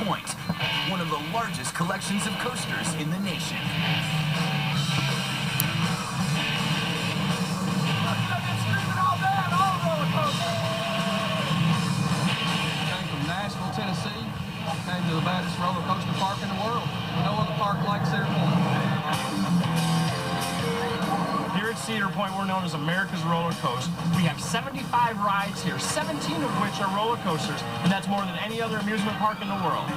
Point, one of the largest collections of coasters in the nation. Came from Nashville, Tennessee. Came to the baddest roller coaster park in the world. No other park like Cedar Point. Here at Cedar Point, we're known as America's Roller Coaster. We have 75 rides here, 17 of which are roller coasters, and that's more than any other amusement park in the world.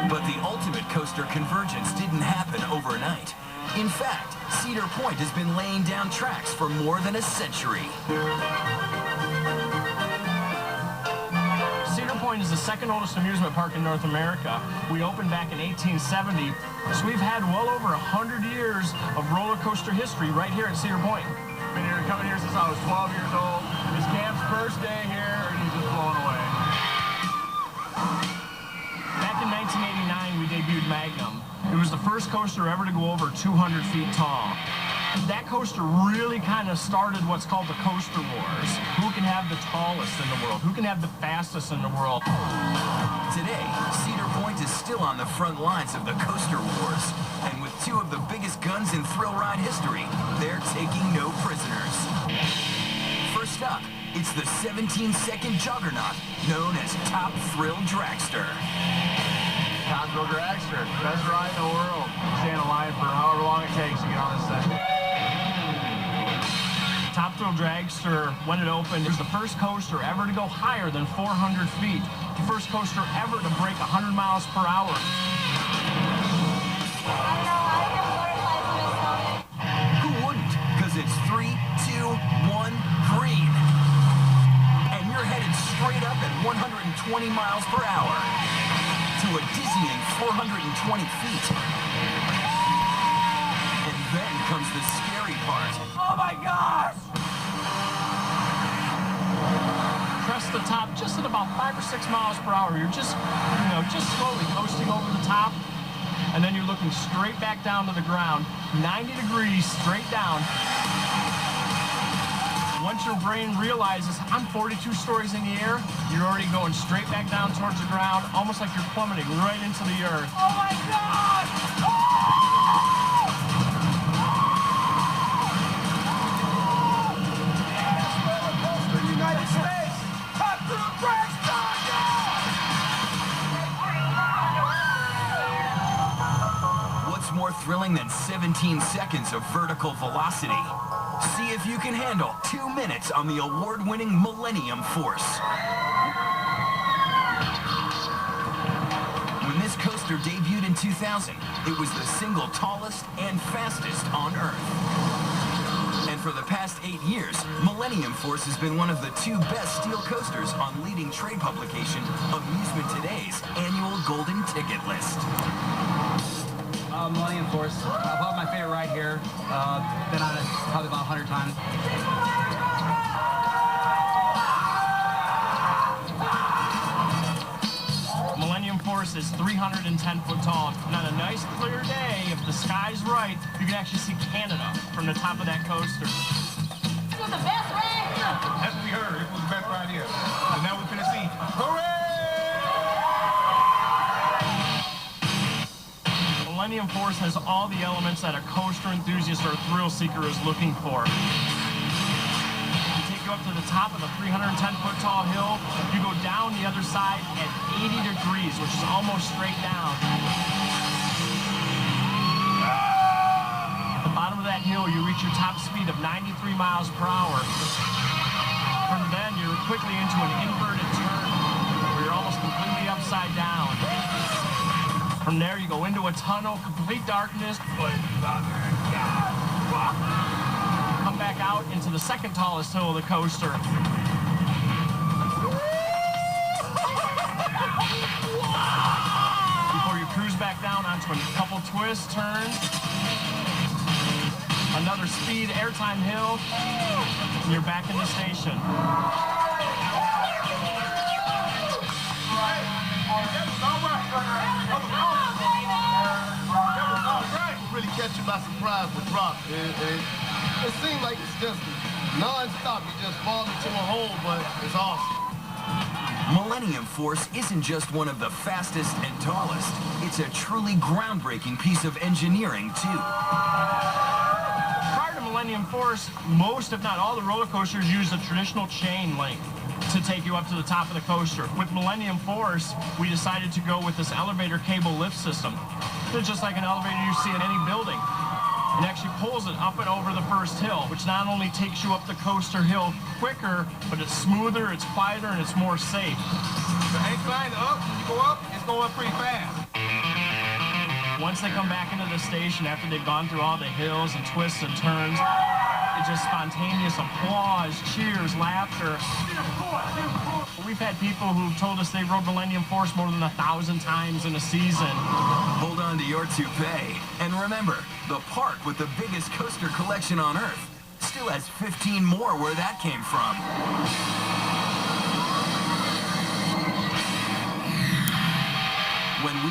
But the ultimate coaster convergence didn't happen overnight. In fact, Cedar Point has been laying down tracks for more than a century. Cedar Point is the second oldest amusement park in North America. We opened back in 1870, so we've had well over 100 years of roller coaster history right here at Cedar Point. Been here, coming here since I was 12 years old. It's Cam's first day here, and he's just blown away. Back in 1989, we debuted Magnum. It was the first coaster ever to go over 200 feet tall. That coaster really kind of started what's called the Coaster Wars. Who can have the tallest in the world? Who can have the fastest in the world? Today, Cedar Point is still on the front lines of the Coaster Wars. And with two of the biggest guns in thrill ride history, they're taking no prisoners. First up, it's the 17-second juggernaut known as Top Thrill Dragster. Top Thrill Dragster, best ride in the world. Staying alive for however long it takes to get on this thing. Top Thrill Dragster, when it opened, it was the first coaster ever to go higher than 400 feet. The first coaster ever to break 100 miles per hour. Who wouldn't? Because it's 3, 2, 1, green. And you're headed straight up at 120 miles per hour to a dizzying 420 feet. And then comes the scary part. Oh my gosh! Crest the top just at about 5 or 6 miles per hour. You're just, just slowly coasting over the top, and then you're looking straight back down to the ground, 90 degrees straight down. Once your brain realizes I'm 42 stories in the air, you're already going straight back down towards the ground, almost like you're plummeting right into the earth. Oh my gosh! United States! Top Thrill Dragster! What's more thrilling than 17 seconds of vertical velocity? See if you can handle 2 minutes on the award-winning Millennium Force. When this coaster debuted in 2000, it was the single tallest and fastest on Earth. And for the past 8 years, Millennium Force has been one of the 2 best steel coasters on leading trade publication Amusement Today's annual Golden Ticket list. Millennium Force, probably my favorite ride here. Been on it probably about 100 times. Millennium Force is 310 foot tall. And on a nice clear day, if the sky's right, you can actually see Canada from the top of that coaster. This was the best ride here. That's what we heard. It was the best ride here. And now we're finna see. Hooray! Millennium Force has all the elements that a coaster enthusiast or a thrill seeker is looking for. We take you up to the top of the 310 foot tall hill. You go down the other side at 80 degrees, which is almost straight down. At the bottom of that hill, you reach your top speed of 93 miles per hour. From then, you're quickly into an inverted turn where you're almost completely upside down. From there, you go into a tunnel, complete darkness. Come back out into the second tallest hill of the coaster. Before you cruise back down onto a couple twists, turns. Another speed airtime hill, and you're back in the station. Really catch you by surprise with drop. It seems like it's just non-stop. You just fall into a hole, but it's awesome. Millennium Force isn't just one of the fastest and tallest. It's a truly groundbreaking piece of engineering, too. Prior to Millennium Force, most, if not all, the roller coasters use a traditional chain link to take you up to the top of the coaster. With Millennium Force, we decided to go with this elevator cable lift system. It's just like an elevator you see in any building. It actually pulls it up and over the first hill, which not only takes you up the coaster hill quicker, but it's smoother, it's quieter, and it's more safe. The incline up, when you go up, it's going up pretty fast. Once they come back into the station after they've gone through all the hills and twists and turns, it's just spontaneous applause, cheers, laughter. We've had people who've told us they rode Millennium Force more than 1,000 times in a season. Hold on to your toupee. And remember, the park with the biggest coaster collection on Earth still has 15 more where that came from. When we